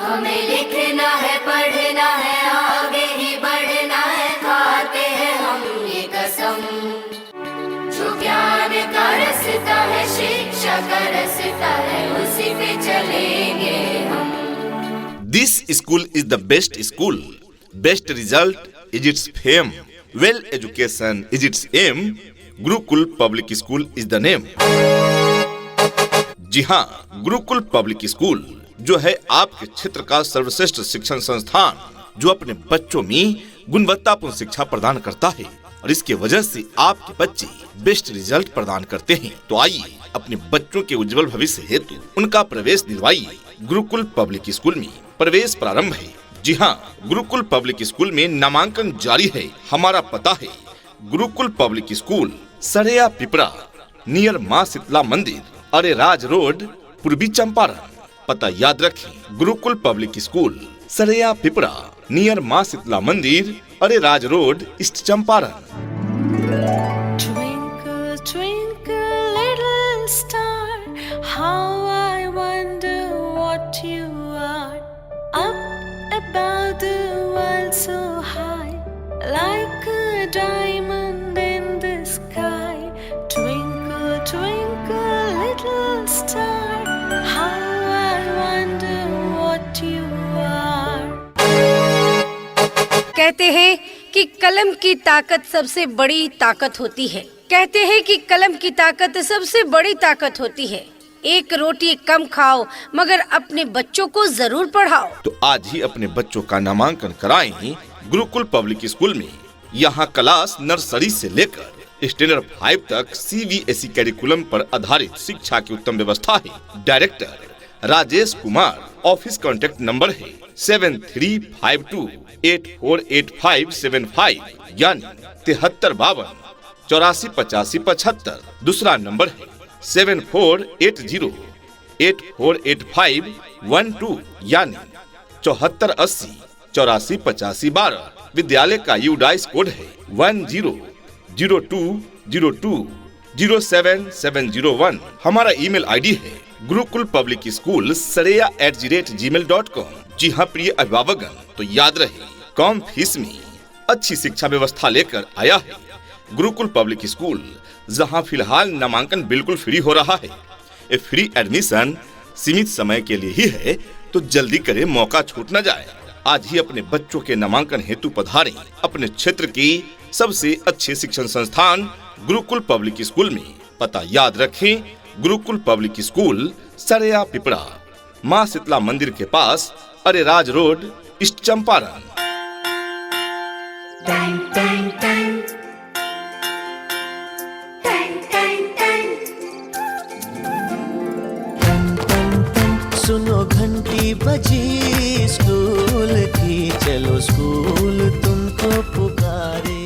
हमें लिखना है, पढ़ना है, आगे ही बढ़ना है, खाते हैं हम ये कसम। जो ज्ञान का रास्ता है, शिक्षा का रास्ता है, उसी पे चलेंगे हम। This school is the best school. Best result is its fame. Well education is its aim. Gurukul public school is the name. जी हाँ, गुरुकुल पब्लिक स्कूल जो है आपके क्षेत्र का सर्वश्रेष्ठ शिक्षण संस्थान, जो अपने बच्चों में गुणवत्तापूर्ण शिक्षा प्रदान करता है और इसके वजह से आपके बच्चे बेस्ट रिजल्ट प्रदान करते हैं। तो आइए अपने बच्चों के उज्जवल भविष्य हेतु उनका प्रवेश दिलवाइए। गुरुकुल पब्लिक स्कूल में प्रवेश प्रारंभ है। जी हाँ, गुरुकुल पब्लिक स्कूल में नामांकन जारी है। हमारा पता है Gurukul public school, Sareya Pipra, near Maa Sheetla Mandir, Areraj road, पूर्वी चंपारण। पता याद रखें, Gurukul public school, Sareya Pipra, near Maa Sheetla Mandir, Areraj road, east Champaran. Twinkle, twinkle, little star, how I wonder what you are. Up above the world so high, like a diamond in the sky. Twinkle, twinkle, little star, how I wonder what you are. कहते हैं कि कलम की ताकत सबसे बड़ी ताकत होती है। कहते हैं कि कलम की ताकत सबसे बड़ी ताकत होती है। एक रोटी कम खाओ मगर अपने बच्चों को जरूर पढ़ाओ। तो आज ही अपने बच्चों का नामांकन कराएं गुरुकुल पब्लिक स्कूल में। यहाँ क्लास नर्सरी से लेकर स्टैंडर्ड 5 तक CBSE कैरिकुलम पर आधारित शिक्षा की उत्तम व्यवस्था है। Director Rajesh Kumar. Office contact number है 7352848575 यानी 7352 848575। दूसरा नंबर है 7480848512 यानी 7480 848512। विद्यालय का यूडाइस कोड है 1002020771। हमारा ईमेल आईडी है गुरुकुल पब्लिक स्कूल sareya@gmail.com। जी हाँ प्रिय अभिभावकगण, तो याद रहे कम फीस में अच्छी शिक्षा व्यवस्था लेकर आया है गुरुकुल पब्लिक स्कूल, जहाँ फिलहाल नामांकन बिल्कुल फ्री हो रहा है। ये फ्री एडमिशन सीमित समय के लिए ही है, तो जल्दी करें, मौका छूट न जाए। आज ही अपने बच्चों के नामांकन हेतु पधारें अपने क्षेत्र की सबसे अच्छे शिक्षण संस्थान गुरुकुल पब्लिक स्कूल में। पता याद रखें, गुरुकुल पब्लिक स्कूल, सरेया पिपरा, माँ शीतला मंदिर के पास, Areraj road, east Champaran. टैंग टैंग टैंग, टैंग टैंग टैंग। सुनो घंटी बजी स्कूल की, चलो स्कूल तुमको पुकारे।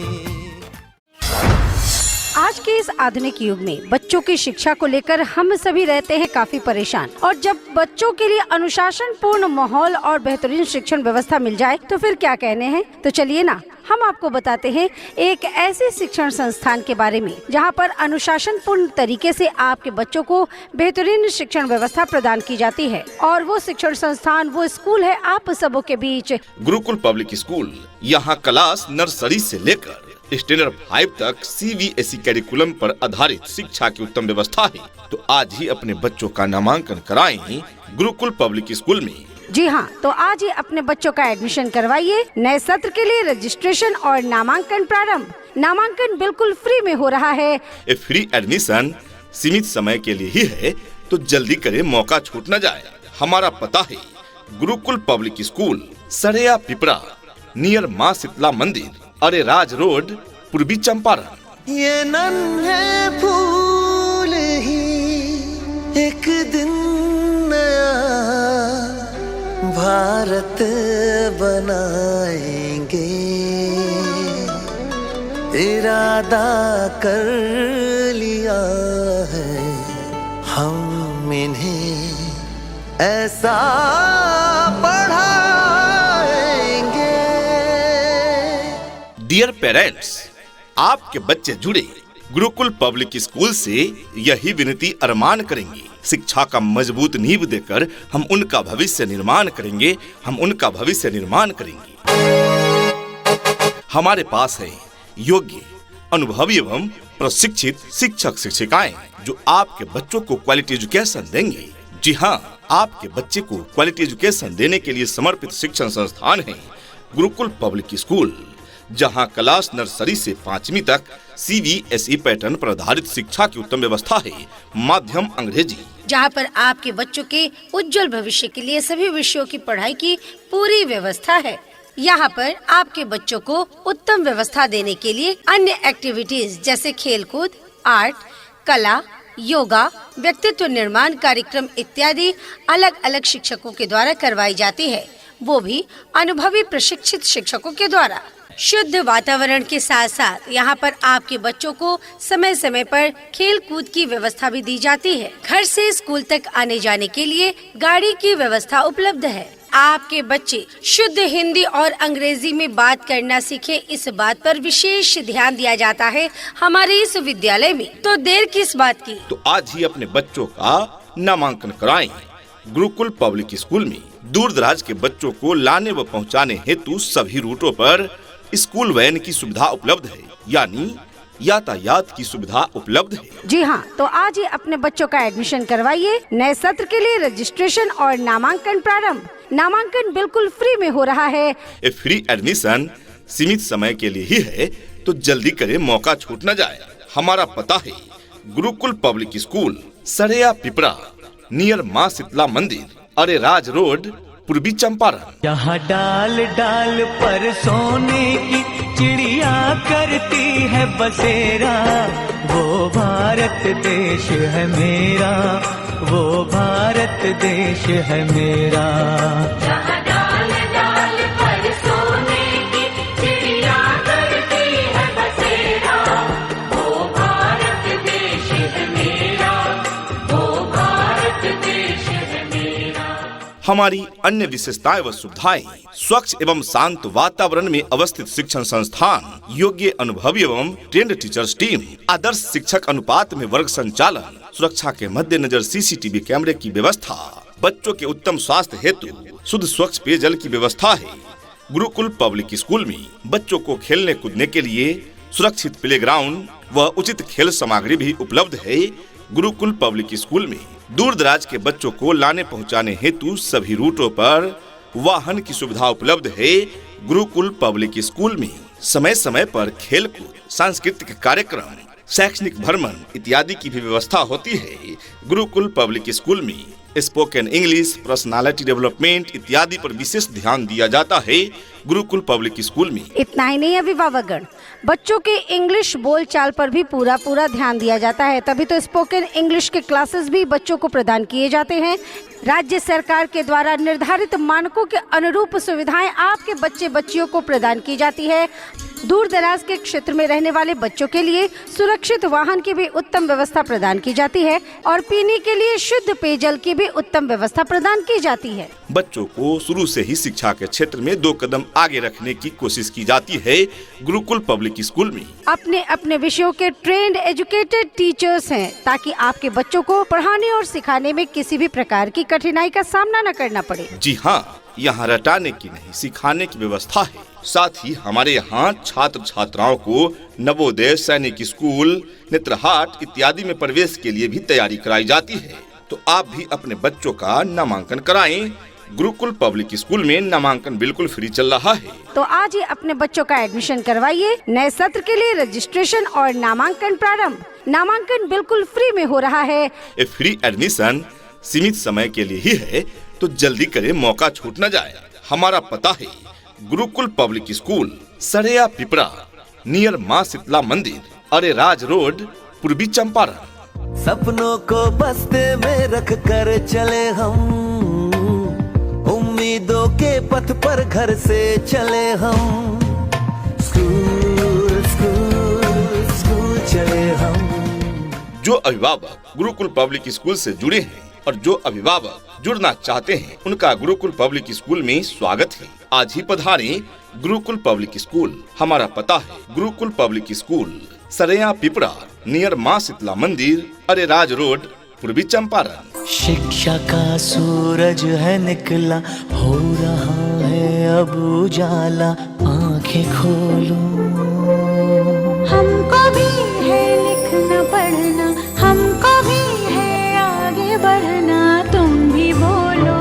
आज के इस आधुनिक युग में बच्चों की शिक्षा को लेकर हम सभी रहते हैं काफी परेशान, और जब बच्चों के लिए अनुशासन पूर्ण माहौल और बेहतरीन शिक्षण व्यवस्था मिल जाए तो फिर क्या कहने हैं। तो चलिए ना, हम आपको बताते हैं एक ऐसे शिक्षण संस्थान के बारे में जहां पर अनुशासन पूर्ण तरीके से आपके बच्चों को बेहतरीन शिक्षण व्यवस्था प्रदान की जाती है। और वो शिक्षण संस्थान, वो स्कूल है आप सबों के बीच गुरुकुल पब्लिक स्कूल। यहाँ क्लास नर्सरी से लेकर स्टैंडर्ड 5 तक CBSE कैरिकुलम पर आधारित शिक्षा की उत्तम व्यवस्था है। तो आज ही अपने बच्चों का नामांकन कराएं गुरुकुल पब्लिक स्कूल में। जी हाँ, तो आज ही अपने बच्चों का एडमिशन करवाइए। नए सत्र के लिए रजिस्ट्रेशन और नामांकन प्रारंभ। नामांकन बिल्कुल फ्री में हो रहा है। ये फ्री एडमिशन सीमित समय के लिए ही है, तो जल्दी करें, मौका छूट न जाए। हमारा पता है Gurukul public school, Sareya Pipra, near Maa Sheetla Mandir, Areraj road, पूर्वी चंपारण। ये नन्हे फूल ही एक दिन नया भारत बनाएंगे, इरादा कर लिया है हम इन्हें ऐसा पढ़ाएंगे। डियर पेरेंट्स, आपके बच्चे जुड़े गुरुकुल पब्लिक स्कूल से यही विनती अरमान करेंगे, शिक्षा का मजबूत नींव देकर हम उनका भविष्य निर्माण करेंगे, हम उनका भविष्य निर्माण करेंगे। हमारे पास है योग्य, अनुभवी एवं प्रशिक्षित शिक्षक शिक्षिकाएं जो आपके बच्चों को क्वालिटी एजुकेशन देंगे। जी हाँ, आपके बच्चे को क्वालिटी एजुकेशन देने के लिए समर्पित शिक्षण संस्थान है गुरुकुल पब्लिक स्कूल, जहां क्लास नर्सरी से 5वीं तक CBSE पैटर्न पर आधारित शिक्षा की उत्तम व्यवस्था है। माध्यम अंग्रेजी, जहां पर आपके बच्चों के उज्जवल भविष्य के लिए सभी विषयों की पढ़ाई की पूरी व्यवस्था है। यहाँ पर आपके बच्चों को उत्तम व्यवस्था देने के लिए अन्य एक्टिविटीज जैसे खेलकूद, आर्ट, कला, योगा, व्यक्तित्व निर्माण कार्यक्रम इत्यादि अलग अलग शिक्षकों के द्वारा करवाई जाती है, वो भी अनुभवी प्रशिक्षित शिक्षकों के द्वारा। शुद्ध वातावरण के साथ साथ यहाँ पर आपके बच्चों को समय समय पर खेल कूद की व्यवस्था भी दी जाती है। घर से स्कूल तक आने जाने के लिए गाड़ी की व्यवस्था उपलब्ध है। आपके बच्चे शुद्ध हिंदी और अंग्रेजी में बात करना सीखे, इस बात पर विशेष ध्यान दिया जाता है हमारे इस विद्यालय में। तो देर किस बात की, तो आज ही अपने बच्चों का नामांकन कराएं। गुरुकुल पब्लिक स्कूल में दूर दराज के बच्चों को लाने व पहुंचाने हेतु सभी रूटों पर स्कूल वैन की सुविधा उपलब्ध है, यानी यातायात की सुविधा उपलब्ध है। जी हाँ, तो आज ही अपने बच्चों का एडमिशन करवाइए। नए सत्र के लिए रजिस्ट्रेशन और नामांकन प्रारंभ। नामांकन बिल्कुल फ्री में हो रहा है। ये फ्री एडमिशन सीमित समय के लिए ही है, तो जल्दी करें, मौका छूट न जाए। हमारा पता है Gurukul public school, Sareya Pipra, near Maa Sheetla Mandir, Areraj road, पूर्वी चंपारण। यहाँ डाल डाल पर सोने की चिड़िया करती है बसेरा, वो भारत देश है मेरा, वो भारत देश है मेरा। जहाँ डाल डाल पर सोने की चिड़िया करती है बसेरा, वो भारत देश है मेरा, वो भारत देश है मेरा। हमारी अन्य विशेषताएं व सुविधाएं: स्वच्छ एवं शांत वातावरण में अवस्थित शिक्षण संस्थान, योग्य, अनुभवी एवं ट्रेंड टीचर्स टीम, आदर्श शिक्षक अनुपात में वर्ग संचालन, सुरक्षा के मद्देनजर CCTV कैमरे की व्यवस्था, बच्चों के उत्तम स्वास्थ्य हेतु शुद्ध स्वच्छ पेयजल की व्यवस्था है। गुरुकुल पब्लिक स्कूल में बच्चों को खेलने कूदने के लिए सुरक्षित प्लेग्राउंड व उचित खेल सामग्री भी उपलब्ध है। गुरुकुल पब्लिक स्कूल में दूर दराज के बच्चों को लाने पहुंचाने हेतु सभी रूटों पर वाहन की सुविधा उपलब्ध है। गुरुकुल पब्लिक स्कूल में समय समय पर खेलकूद, सांस्कृतिक कार्यक्रम, शैक्षणिक भ्रमण इत्यादि की भी व्यवस्था होती है। गुरुकुल पब्लिक स्कूल में स्पोकन इंग्लिश, पर्सनालिटी डेवलपमेंट इत्यादि पर विशेष ध्यान दिया जाता है। गुरुकुल पब्लिक स्कूल में इतना ही नहीं, अभिभावकगण, बच्चों के इंग्लिश बोलचाल पर भी पूरा ध्यान दिया जाता है। तभी तो स्पोकन इंग्लिश के क्लासेस भी बच्चों को प्रदान किए जाते हैं। राज्य सरकार के द्वारा निर्धारित मानकों के अनुरूप सुविधाएं आपके बच्चे बच्चियों को प्रदान की जाती है। दूर दराज के क्षेत्र में रहने वाले बच्चों के लिए सुरक्षित वाहन की भी उत्तम व्यवस्था प्रदान की जाती है और पीने के लिए शुद्ध पेयजल की भी उत्तम व्यवस्था प्रदान की जाती है। बच्चों को शुरू से ही शिक्षा के क्षेत्र में 2 कदम आगे रखने की कोशिश की जाती है। गुरुकुल पब्लिक स्कूल में अपने अपने विषयों के ट्रेंड एजुकेटेड टीचर्स हैं, ताकि आपके बच्चों को पढ़ाने और सिखाने में किसी भी प्रकार की कठिनाई का सामना न करना पड़े। जी हाँ, यहाँ रटाने की नहीं, सिखाने की व्यवस्था है। साथ ही हमारे यहाँ छात्र छात्राओं को नवोदय, सैनिक स्कूल, नेत्रहाट इत्यादि में प्रवेश के लिए भी तैयारी कराई जाती है। तो आप भी अपने बच्चों का नामांकन कराएं। गुरुकुल पब्लिक स्कूल में नामांकन बिल्कुल फ्री चल रहा है। तो आज ही अपने बच्चों का एडमिशन करवाइए। नए सत्र के लिए रजिस्ट्रेशन और नामांकन प्रारंभ। नामांकन बिल्कुल फ्री में हो रहा है। ये फ्री एडमिशन सीमित समय के लिए ही है, तो जल्दी करें, मौका छूट न जाए। हमारा पता है Gurukul public school, Sareya Pipra, near Maa Sheetla Mandir, Areraj road, पूर्वी चंपारण। सपनों को बस्ते में रख कर चले हम, उम्मीदों के पथ पर घर से चले हम। स्कूल स्कूल स्कूल चले हम। जो अभिभावक गुरुकुल पब्लिक स्कूल से जुड़े हैं और जो अभिभावक जुड़ना चाहते हैं, उनका गुरुकुल पब्लिक स्कूल में स्वागत है। आज ही पधारें गुरुकुल पब्लिक स्कूल। हमारा पता है Gurukul public school, Sareya Pipra near Maa Sheetla मंदिर, अरेराज रोड, पूर्वी चंपारण। शिक्षा का सूरज है निकला, हो रहा है अब उजाला, आंखें खोलो। हमको भी है लिखना पढ़ना, हमको भी है आगे बढ़ना, तुम भी बोलो।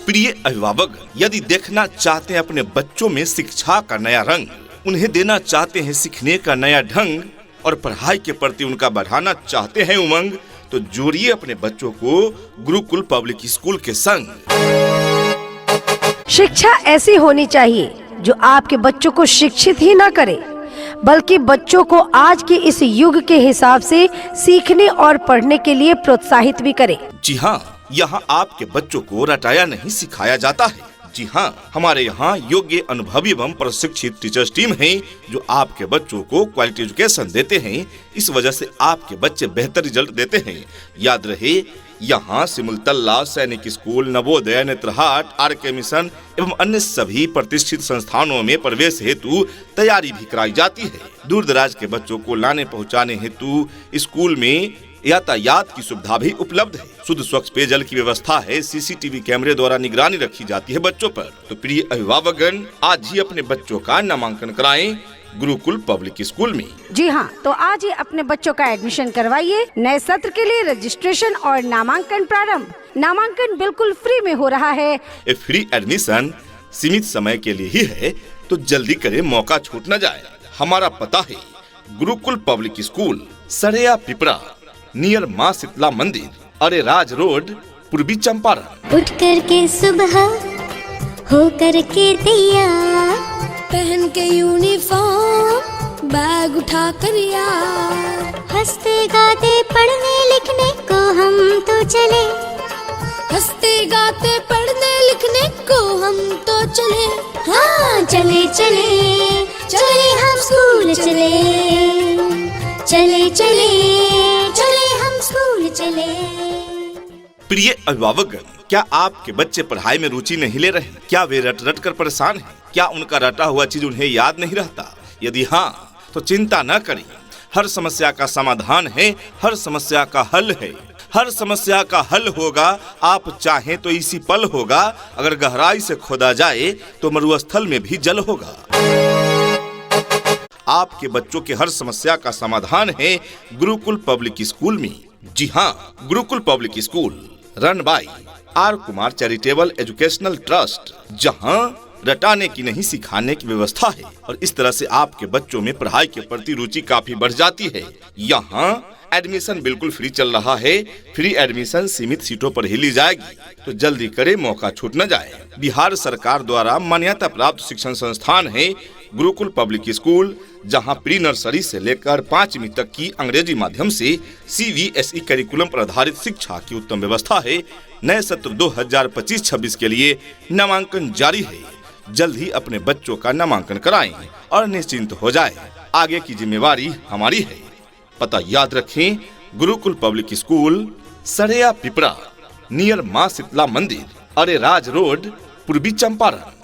प्रिय अभिभावक, यदि देखना चाहते हैं अपने बच्चों में शिक्षा का नया रंग, उन्हें देना चाहते हैं सीखने का नया ढंग और पढ़ाई के प्रति उनका बढ़ाना चाहते हैं उमंग, तो जोड़िए अपने बच्चों को गुरुकुल पब्लिक स्कूल के संग। शिक्षा ऐसी होनी चाहिए जो आपके बच्चों को शिक्षित ही ना करे, बल्कि बच्चों को आज के इस युग के हिसाब से सीखने और पढ़ने के लिए प्रोत्साहित भी करे। जी हाँ, यहाँ आपके बच्चों को रटाया नहीं सिखाया जाता है। जी हाँ, हमारे यहाँ योग्य, अनुभवी एवं प्रशिक्षित टीचर्स टीम है जो आपके बच्चों को क्वालिटी एजुकेशन देते हैं। इस वजह से आपके बच्चे बेहतर रिजल्ट देते हैं। याद रहे, यहाँ Simultala, Sainik school, Navodaya, Netarhat, RK mission एवं अन्य सभी प्रतिष्ठित संस्थानों में प्रवेश हेतु तैयारी भी कराई जाती है। दूर दराज के बच्चों को लाने पहुँचाने हेतु स्कूल में यातायात की सुविधा भी उपलब्ध है। शुद्ध स्वच्छ पेयजल की व्यवस्था है। सीसीटीवी कैमरे द्वारा निगरानी रखी जाती है बच्चों पर। तो प्रिय अभिभावकगण, आज ही अपने बच्चों का नामांकन कराएं गुरुकुल पब्लिक स्कूल में। जी हाँ, तो आज ही अपने बच्चों का एडमिशन करवाइए। नए सत्र के लिए रजिस्ट्रेशन और नामांकन प्रारंभ। नामांकन बिल्कुल फ्री में हो रहा है। ये फ्री एडमिशन सीमित समय के लिए ही है, तो जल्दी करें, मौका छूट न जाए। हमारा पता है Gurukul public school, Sareya Pipra near Maa Sheetla मंदिर, अरेराज रोड, पूर्वी चंपारण। उठ कर के सुबह हो कर के तैयार, पहन के यूनिफॉर्म, बैग उठा कर यार, हंसते गाते पढ़ने लिखने को हम तो चले, हंसते गाते पढ़ने लिखने को हम तो चले। हाँ चले चले चले हम स्कूल चले, चले चले चले हम स्कूल चले। प्रिय अभिभावकगण, क्या आपके बच्चे पढ़ाई में रुचि नहीं ले रहे? क्या वे रट रट कर परेशान हैं? क्या उनका रटा हुआ चीज उन्हें याद नहीं रहता? यदि हाँ, तो चिंता न करें। हर समस्या का समाधान है, हर समस्या का हल है। हर समस्या का हल होगा, आप चाहें तो इसी पल होगा। अगर गहराई से खोदा जाए तो मरुस्थल में भी जल होगा। आपके बच्चों के हर समस्या का समाधान है गुरुकुल पब्लिक स्कूल में। जी हाँ, Gurukul public school run by R Kumar charitable educational trust, जहाँ रटाने की नहीं सिखाने की व्यवस्था है और इस तरह से आपके बच्चों में पढ़ाई के प्रति रुचि काफी बढ़ जाती है। यहाँ एडमिशन बिल्कुल फ्री चल रहा है। फ्री एडमिशन सीमित सीटों पर ही ली जाएगी, तो जल्दी करें, मौका छूट न जाए। बिहार सरकार द्वारा मान्यता प्राप्त शिक्षण संस्थान है गुरुकुल पब्लिक स्कूल, जहां प्री नर्सरी से लेकर 5वीं तक की अंग्रेजी माध्यम से CBSE करिकुलम पर आधारित शिक्षा की उत्तम व्यवस्था है। नए सत्र 2025-26 के लिए नामांकन जारी है। जल्द ही अपने बच्चों का नामांकन कराएं और निश्चिंत हो जाए। आगे की जिम्मेवारी हमारी है। पता याद रखें, Gurukul public school, Sareya Pipra near Maa Sheetla मंदिर, अरेराज रोड, पूर्वी चंपारण।